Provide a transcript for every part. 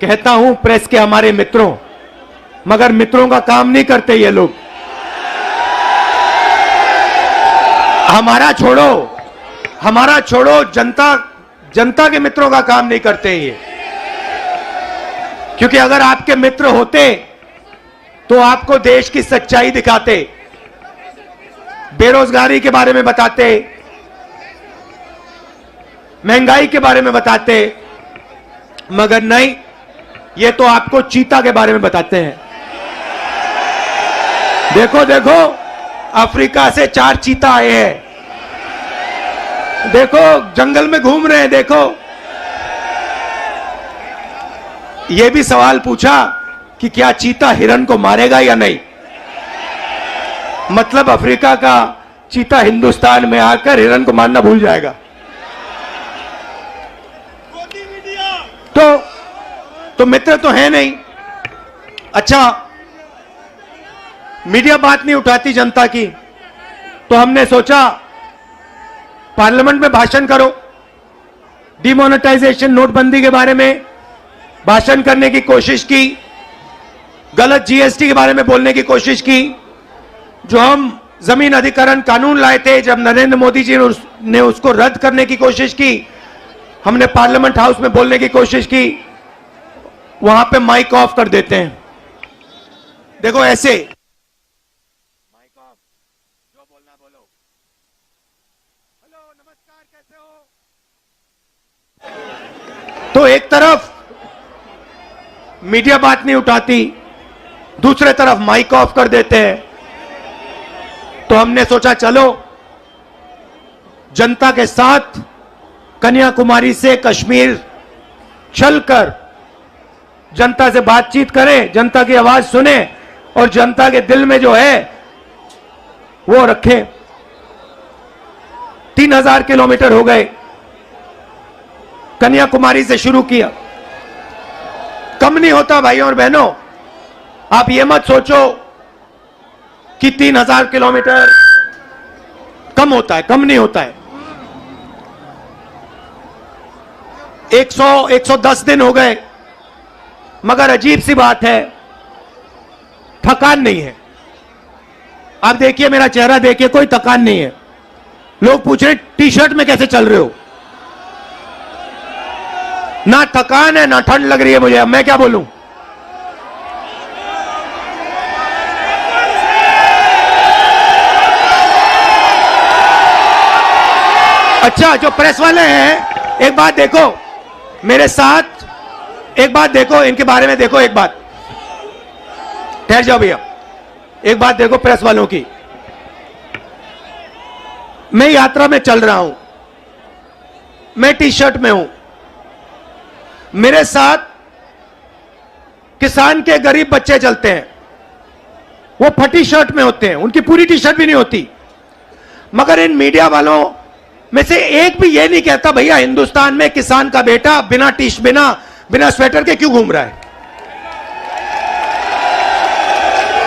कहता हूं प्रेस के हमारे मित्रों, मगर मित्रों का काम नहीं करते ये लोग। हमारा छोड़ो, जनता के मित्रों का काम नहीं करते ये। क्योंकि अगर आपके मित्र होते तो आपको देश की सच्चाई दिखाते, बेरोजगारी के बारे में बताते, महंगाई के बारे में बताते, मगर नहीं, ये तो आपको चीता के बारे में बताते हैं। देखो देखो, अफ्रीका से 4 चीता आए हैं, देखो जंगल में घूम रहे हैं। देखो, ये भी सवाल पूछा कि क्या चीता हिरन को मारेगा या नहीं। मतलब अफ्रीका का चीता हिंदुस्तान में आकर हिरन को मारना भूल जाएगा। तो मित्र तो है नहीं। अच्छा, मीडिया बात नहीं उठाती जनता की, तो हमने सोचा पार्लियामेंट में भाषण करो। डिमोनेटाइजेशन, नोटबंदी के बारे में भाषण करने की कोशिश की, गलत जीएसटी के बारे में बोलने की कोशिश की। जो हम जमीन अधिग्रहण कानून लाए थे, जब नरेंद्र मोदी जी ने उसको रद्द करने की कोशिश की, हमने पार्लियामेंट हाउस में बोलने की कोशिश की, वहां पे माइक ऑफ कर देते हैं। देखो ऐसे, माइक ऑफ, जो बोलना बोलो। हेलो, नमस्कार, कैसे हो। तो एक तरफ मीडिया बात नहीं उठाती, दूसरे तरफ माइक ऑफ कर देते हैं। तो हमने सोचा चलो जनता के साथ कन्याकुमारी से कश्मीर चलकर जनता से बातचीत करें, जनता की आवाज सुने और जनता के दिल में जो है वो रखें। 3000 किलोमीटर हो गए, कन्याकुमारी से शुरू किया। कम नहीं होता भाइयों और बहनों। आप ये मत सोचो कि 3000 किलोमीटर कम होता है, कम नहीं होता है। 110 दिन हो गए, मगर अजीब सी बात है, थकान नहीं है। आप देखिए, मेरा चेहरा देखिए, कोई थकान नहीं है। लोग पूछ रहे टी शर्ट में कैसे चल रहे हो। ना थकान है ना ठंड लग रही है मुझे। अब मैं क्या बोलूं। अच्छा, जो प्रेस वाले हैं, एक बात देखो मेरे साथ, एक बात देखो इनके बारे में, देखो एक बात, ठहर जाओ भैया, एक बात देखो प्रेस वालों की। मैं यात्रा में चल रहा हूं, मैं टी शर्ट में हूं, मेरे साथ किसान के गरीब बच्चे चलते हैं, वो फटी शर्ट में होते हैं, उनकी पूरी टी शर्ट भी नहीं होती। मगर इन मीडिया वालों में से एक भी ये नहीं कहता भैया हिंदुस्तान में किसान का बेटा बिना स्वेटर के क्यों घूम रहा है।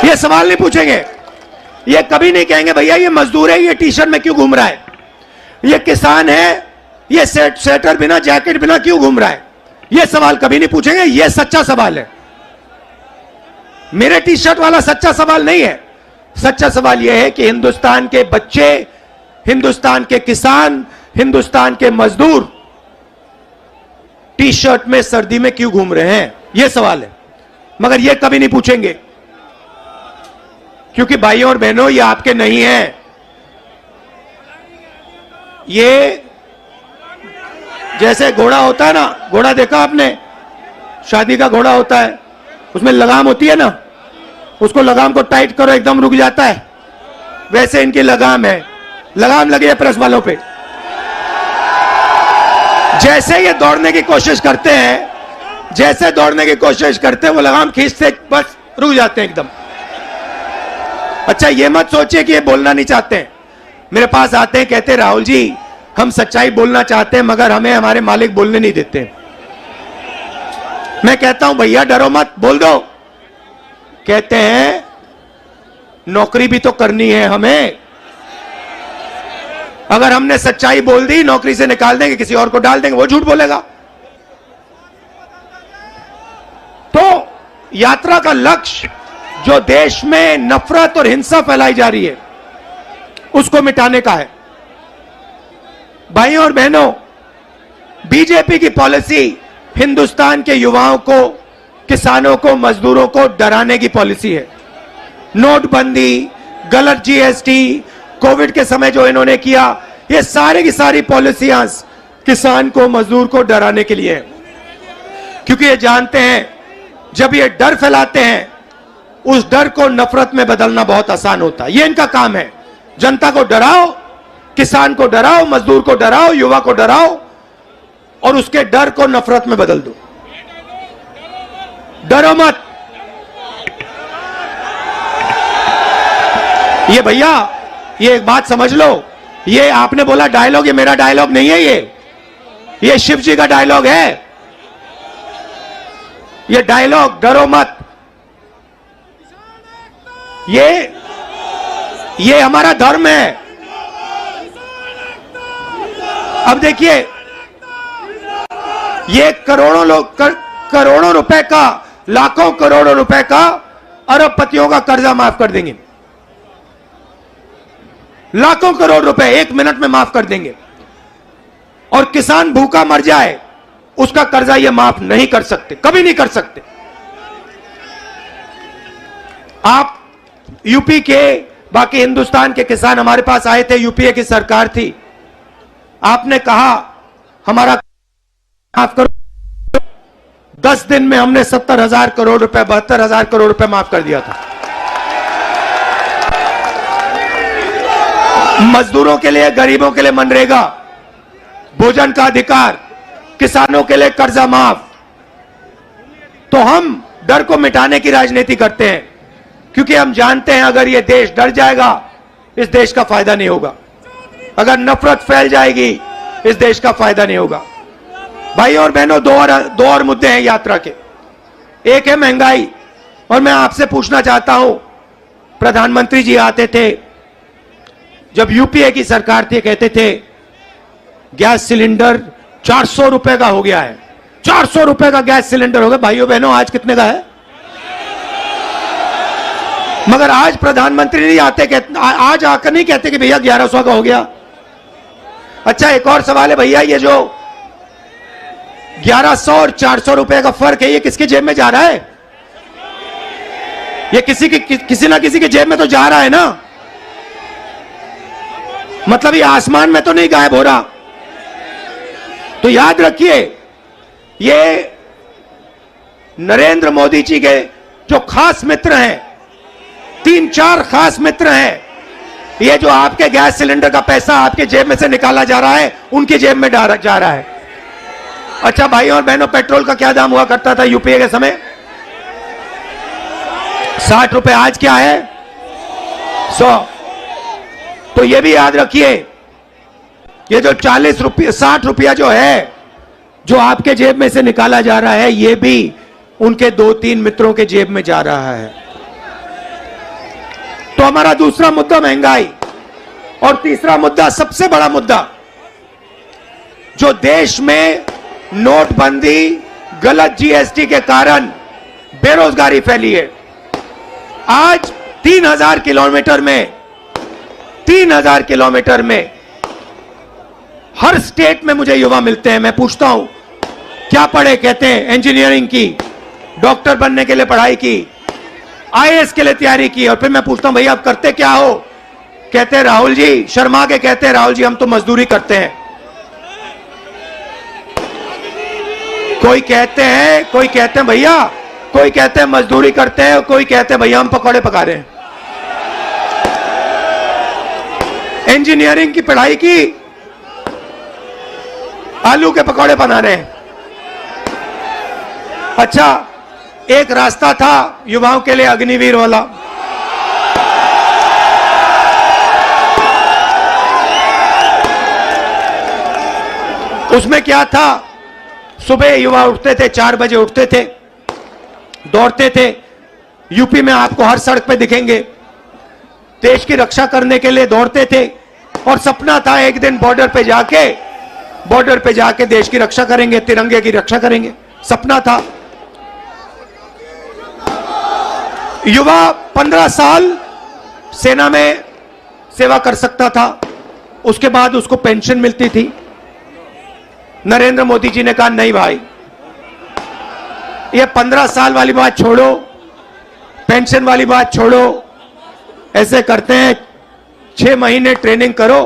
ये सवाल नहीं पूछेंगे, ये कभी नहीं कहेंगे भैया ये मजदूर है, ये टी शर्ट में क्यों घूम रहा है, ये किसान है, ये स्वेटर बिना, जैकेट बिना क्यों घूम रहा है। ये सवाल कभी नहीं पूछेंगे। ये सच्चा सवाल है, मेरे टी शर्ट वाला सच्चा सवाल नहीं है। सच्चा सवाल यह है कि हिंदुस्तान के बच्चे, हिंदुस्तान के किसान, हिंदुस्तान के मजदूर टी शर्ट में सर्दी में क्यों घूम रहे हैं, यह सवाल है। मगर यह कभी नहीं पूछेंगे, क्योंकि भाइयों और बहनों ये आपके नहीं है। ये जैसे घोड़ा होता है ना, घोड़ा देखा आपने, शादी का घोड़ा होता है, उसमें लगाम होती है ना, उसको लगाम को टाइट करो एकदम रुक जाता है। वैसे इनकी लगाम है, लगाम लगी है प्रेस वालों पे। जैसे ये दौड़ने की कोशिश करते हैं, जैसे दौड़ने की कोशिश करते हैं, वो लगाम खींचते बस रुक जाते हैं एकदम। अच्छा, ये मत सोचिए कि ये बोलना नहीं चाहते हैं। मेरे पास आते हैं, कहते राहुल जी हम सच्चाई बोलना चाहते हैं, मगर हमें हमारे मालिक बोलने नहीं देते। मैं कहता हूं भैया डरो मत, बोल दो। कहते हैं नौकरी भी तो करनी है हमें, अगर हमने सच्चाई बोल दी नौकरी से निकाल देंगे, किसी और को डाल देंगे, वो झूठ बोलेगा। यात्रा का लक्ष्य जो देश में नफरत और हिंसा फैलाई जा रही है उसको मिटाने का है। भाइयों और बहनों, बीजेपी की पॉलिसी हिंदुस्तान के युवाओं को, किसानों को, मजदूरों को डराने की पॉलिसी है। नोटबंदी, गलत जीएसटी, कोविड के समय जो इन्होंने किया, ये सारी की सारी पॉलिसियां किसान को, मजदूर को डराने के लिए है। क्योंकि ये जानते हैं जब ये डर फैलाते हैं उस डर को नफरत में बदलना बहुत आसान होता है। ये इनका काम है। जनता को डराओ, किसान को डराओ, मजदूर को डराओ, युवा को डराओ और उसके डर को नफरत में बदल दो। डरो मत। ये भैया, ये एक बात समझ लो, ये आपने बोला डायलॉग, ये मेरा डायलॉग नहीं है। ये शिव जी का डायलॉग है। ये डायलॉग डरो मत, ये हमारा धर्म है। अब देखिए, ये करोड़ों रुपए का, लाखों करोड़ों रुपए का, अरबपतियों का कर्जा माफ कर देंगे। लाखों करोड़ रुपए 1 मिनट में माफ कर देंगे। और किसान भूखा मर जाए उसका कर्जा ये माफ नहीं कर सकते, कभी नहीं कर सकते। आप यूपी के, बाकी हिंदुस्तान के किसान हमारे पास आए थे, यूपीए की सरकार थी, आपने कहा हमारा माफ करो। 10 दिन में हमने 70,000 करोड़ रुपए, 72,000 करोड़ रुपए माफ कर दिया था। मजदूरों के लिए, गरीबों के लिए मनरेगा, भोजन का अधिकार, किसानों के लिए कर्जा माफ। तो हम डर को मिटाने की राजनीति करते हैं क्योंकि हम जानते हैं अगर ये देश डर जाएगा इस देश का फायदा नहीं होगा। अगर नफरत फैल जाएगी इस देश का फायदा नहीं होगा। भाइयों और बहनों, दो और मुद्दे हैं यात्रा के। एक है महंगाई, और मैं आपसे पूछना चाहता हूं, प्रधानमंत्री जी आते थे जब यूपीए की सरकार थी, कहते थे गैस सिलेंडर 400 रुपए का हो गया है। 400 रुपए का गैस सिलेंडर हो गया। भाइयों बहनों, आज कितने का है? मगर आज प्रधानमंत्री नहीं आते, आज आकर नहीं कहते कि भैया 1100 का हो गया। अच्छा, एक और सवाल है भैया, ये जो 1100 और 400 रुपए का फर्क है, ये किसकी जेब में जा रहा है? ये किसी ना किसी की जेब में तो जा रहा है ना। मतलब ये आसमान में तो नहीं गायब हो रहा। तो याद रखिए, ये नरेंद्र मोदी जी के जो खास मित्र हैं, 3-4 खास मित्र हैं, ये जो आपके गैस सिलेंडर का पैसा आपके जेब में से निकाला जा रहा है, उनकी जेब में जा रहा है। अच्छा भाइयों और बहनों, पेट्रोल का क्या दाम हुआ करता था यूपीए के समय? 60 रुपए। आज क्या है? 100। तो ये भी याद रखिए, ये जो 40 रुपये, 60 रुपया जो है, जो आपके जेब में से निकाला जा रहा है, ये भी उनके 2-3 मित्रों के जेब में जा रहा है। तो हमारा दूसरा मुद्दा महंगाई, और तीसरा मुद्दा, सबसे बड़ा मुद्दा, जो देश में नोटबंदी, गलत जीएसटी के कारण बेरोजगारी फैली है। आज 3,000 किलोमीटर में हर स्टेट में मुझे युवा मिलते हैं। मैं पूछता हूं क्या पढ़े? कहते हैं इंजीनियरिंग की, डॉक्टर बनने के लिए पढ़ाई की, आईएएस के लिए तैयारी की। और फिर मैं पूछता हूं भैया आप करते क्या हो? कहते हैं राहुल जी, शर्मा के कहते हैं राहुल जी हम तो मजदूरी करते हैं। कोई कहते हैं भैया, कोई कहते हैं मजदूरी करते हैं, कोई कहते हैं भैया हम पकौड़े पका रहे हैं। इंजीनियरिंग की पढ़ाई की, आलू के पकौड़े बना रहे हैं। अच्छा, एक रास्ता था युवाओं के लिए अग्निवीर वाला, उसमें क्या था? सुबह युवा उठते थे, 4 बजे उठते थे, दौड़ते थे। यूपी में आपको हर सड़क पे दिखेंगे, देश की रक्षा करने के लिए दौड़ते थे। और सपना था एक दिन बॉर्डर पे जाके देश की रक्षा करेंगे, तिरंगे की रक्षा करेंगे, सपना था। युवा 15 साल सेना में सेवा कर सकता था, उसके बाद उसको पेंशन मिलती थी। नरेंद्र मोदी जी ने कहा नहीं भाई, ये 15 साल वाली बात छोड़ो, पेंशन वाली बात छोड़ो, ऐसे करते हैं 6 महीने ट्रेनिंग करो,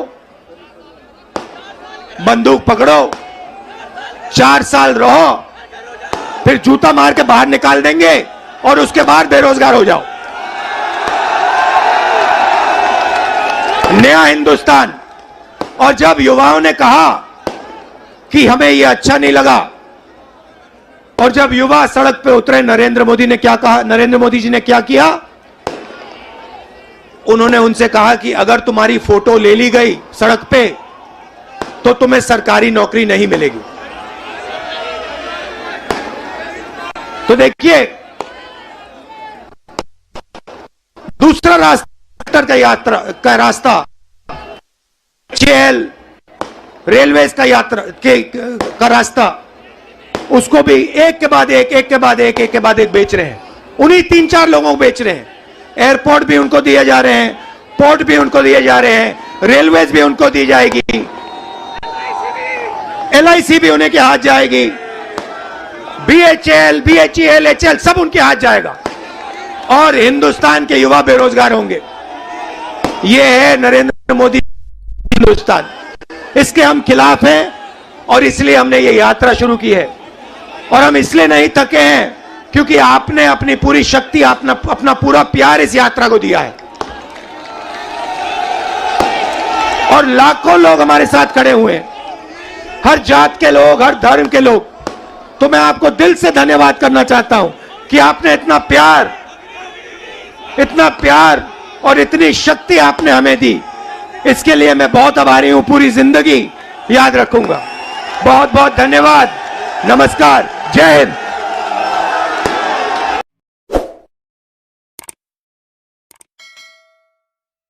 बंदूक पकड़ो, 4 साल रहो, फिर जूता मार के बाहर निकाल देंगे और उसके बाद बेरोजगार हो जाओ। नया हिंदुस्तान। और जब युवाओं ने कहा कि हमें यह अच्छा नहीं लगा, और जब युवा सड़क पे उतरे, नरेंद्र मोदी ने क्या कहा? नरेंद्र मोदी जी ने क्या किया? उन्होंने उनसे कहा कि अगर तुम्हारी फोटो ले ली गई सड़क पे तो तुम्हें सरकारी नौकरी नहीं मिलेगी। तो देखिए, दूसरा रास्ता जेल, रेलवे का रास्ता, उसको भी एक के बाद एक बेच रहे हैं। उन्हीं 3-4 लोगों को बेच रहे हैं। एयरपोर्ट भी उनको दिए जा रहे हैं, पोर्ट भी उनको दिए जा रहे हैं, रेलवेज भी उनको दी जाएगी, LIC भी उन्हीं के हाथ जाएगी, BHEL, HL सब उनके हाथ जाएगा और हिंदुस्तान के युवा बेरोजगार होंगे। यह है नरेंद्र मोदी हिंदुस्तान। इसके हम खिलाफ हैं और इसलिए हमने ये यात्रा शुरू की है। और हम इसलिए नहीं थके हैं क्योंकि आपने अपनी पूरी शक्ति, अपना पूरा प्यार इस यात्रा को दिया है और लाखों लोग हमारे साथ खड़े हुए हैं, हर जात के लोग, हर धर्म के लोग। तो मैं आपको दिल से धन्यवाद करना चाहता हूं कि आपने इतना प्यार और इतनी शक्ति आपने हमें दी। इसके लिए मैं बहुत आभारी हूं, पूरी जिंदगी याद रखूंगा। बहुत बहुत धन्यवाद। नमस्कार, जय हिंद।